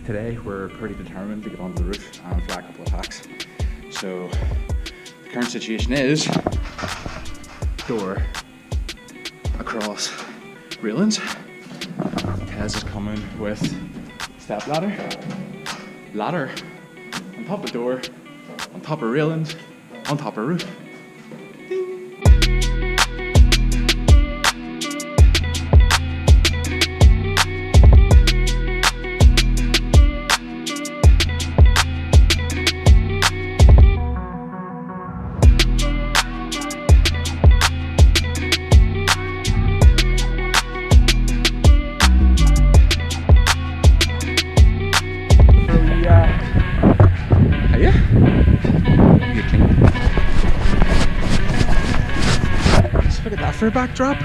Today we're pretty determined to get onto the roof and fly a couple of hacks. So the current situation is door across railings. Tez is coming with step ladder on top of door, on top of railings, on top of roof. Look at that for a backdrop.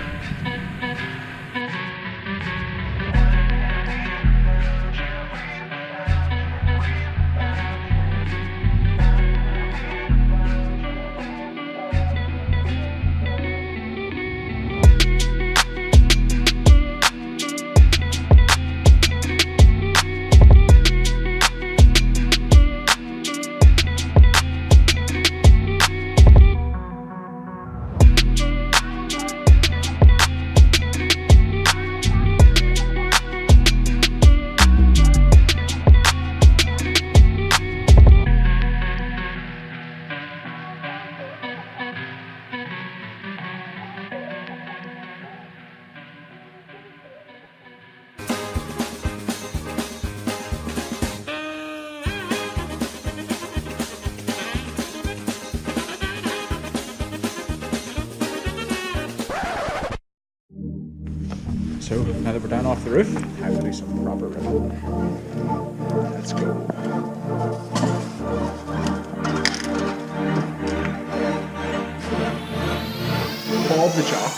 So now that we're down off the roof, time to do some proper ripping. Let's go. Bob the Jock.